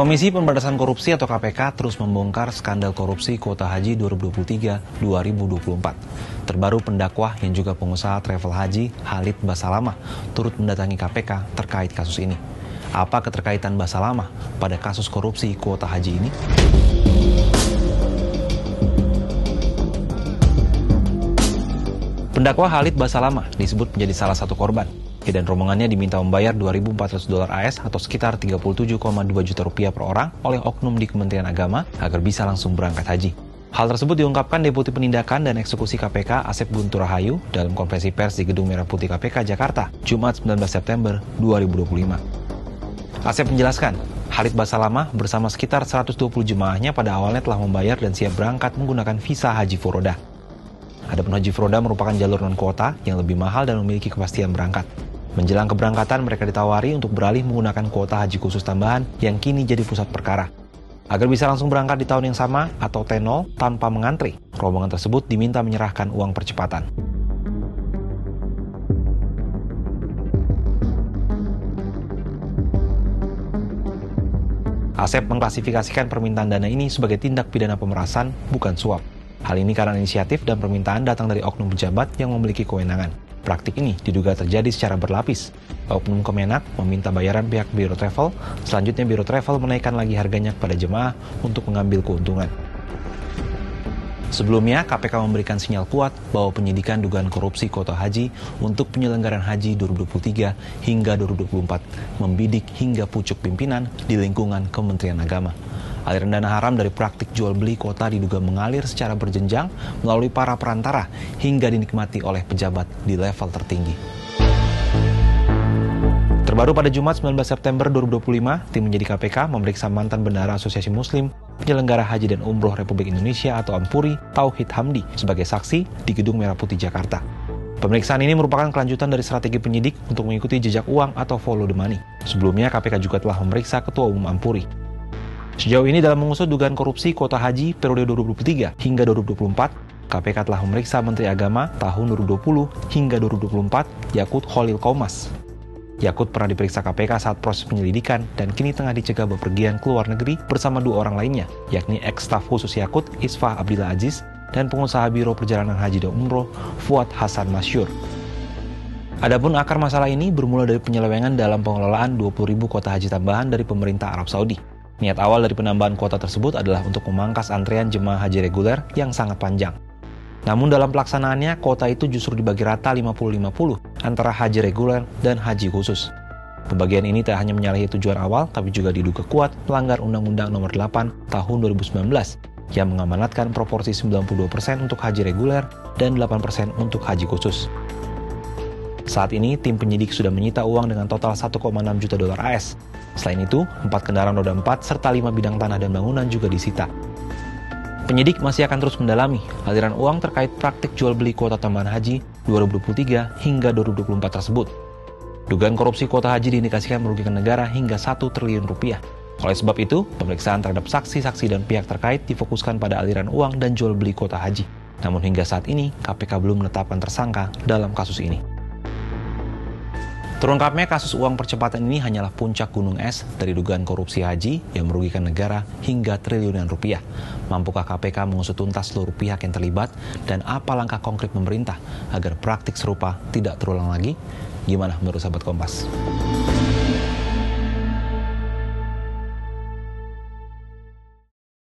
Komisi Pemberantasan Korupsi atau KPK terus membongkar skandal korupsi kuota haji 2023-2024. Terbaru pendakwah yang juga pengusaha travel haji Khalid Basalamah turut mendatangi KPK terkait kasus ini. Apa keterkaitan Basalamah pada kasus korupsi kuota haji ini? Pendakwa Khalid Basalamah disebut menjadi salah satu korban. Dia dan rombongannya diminta membayar $2.400 AS atau sekitar 37,2 juta rupiah per orang oleh oknum di Kementerian Agama agar bisa langsung berangkat haji. Hal tersebut diungkapkan Deputi Penindakan dan Eksekusi KPK Asep Guntur Rahayu dalam konferensi pers di Gedung Merah Putih KPK Jakarta, Jumat 19 September 2025. Asep menjelaskan, Khalid Basalamah bersama sekitar 120 jemaahnya pada awalnya telah membayar dan siap berangkat menggunakan visa haji Furoda. Adapun haji Furoda merupakan jalur non-kuota yang lebih mahal dan memiliki kepastian berangkat. Menjelang keberangkatan, mereka ditawari untuk beralih menggunakan kuota haji khusus tambahan yang kini jadi pusat perkara. Agar bisa langsung berangkat di tahun yang sama atau T0 tanpa mengantri, rombongan tersebut diminta menyerahkan uang percepatan. Asep mengklasifikasikan permintaan dana ini sebagai tindak pidana pemerasan, bukan suap. Hal ini karena inisiatif dan permintaan datang dari oknum pejabat yang memiliki kewenangan. Praktik ini diduga terjadi secara berlapis. Oknum Kemenak meminta bayaran pihak Biro Travel, selanjutnya Biro Travel menaikkan lagi harganya kepada jemaah untuk mengambil keuntungan. Sebelumnya, KPK memberikan sinyal kuat bahwa penyidikan dugaan korupsi kuota haji untuk penyelenggaraan haji 2023 hingga 2024 membidik hingga pucuk pimpinan di lingkungan Kementerian Agama. Aliran dana haram dari praktik jual beli kuota diduga mengalir secara berjenjang melalui para perantara hingga dinikmati oleh pejabat di level tertinggi. Terbaru pada Jumat 19 September 2025, tim penyidik KPK memeriksa mantan bendahara Asosiasi Muslim Penyelenggara Haji dan Umroh Republik Indonesia atau Ampuri, Tauhid Hamdi, sebagai saksi di Gedung Merah Putih Jakarta. Pemeriksaan ini merupakan kelanjutan dari strategi penyidik untuk mengikuti jejak uang atau follow the money. Sebelumnya, KPK juga telah memeriksa Ketua Umum Ampuri. Sejauh ini dalam mengusut dugaan korupsi kuota haji periode 2023 hingga 2024, KPK telah memeriksa Menteri Agama tahun 2020 hingga 2024, Yakut Khalil Qomas. Yakut pernah diperiksa KPK saat proses penyelidikan dan kini tengah dicegah bepergian ke luar negeri bersama dua orang lainnya, yakni ex-staf khusus Yakut Isfah Abdillah Aziz dan pengusaha Biro Perjalanan Haji dan Umroh Fuad Hasan Masyur. Adapun akar masalah ini bermula dari penyelewengan dalam pengelolaan 20.000 kuota haji tambahan dari pemerintah Arab Saudi. Niat awal dari penambahan kuota tersebut adalah untuk memangkas antrean jemaah haji reguler yang sangat panjang. Namun dalam pelaksanaannya, kuota itu justru dibagi rata 50-50 antara haji reguler dan haji khusus. Pembagian ini tak hanya menyalahi tujuan awal, tapi juga diduga kuat melanggar Undang-Undang Nomor 8 Tahun 2019 yang mengamanatkan proporsi 92% untuk haji reguler dan 8% untuk haji khusus. Saat ini, tim penyidik sudah menyita uang dengan total $1,6 juta AS. Selain itu, 4 kendaraan roda 4 serta 5 bidang tanah dan bangunan juga disita. Penyidik masih akan terus mendalami aliran uang terkait praktik jual beli kuota tambahan haji 2023 hingga 2024 tersebut. Dugaan korupsi kuota haji diindikasikan merugikan negara hingga 1 triliun rupiah. Oleh sebab itu, pemeriksaan terhadap saksi-saksi dan pihak terkait difokuskan pada aliran uang dan jual beli kuota haji. Namun hingga saat ini, KPK belum menetapkan tersangka dalam kasus ini. Terungkapnya kasus uang percepatan ini hanyalah puncak gunung es dari dugaan korupsi haji yang merugikan negara hingga triliunan rupiah. Mampukah KPK mengusut tuntas seluruh pihak yang terlibat dan apa langkah konkret pemerintah agar praktik serupa tidak terulang lagi? Gimana menurut sahabat Kompas?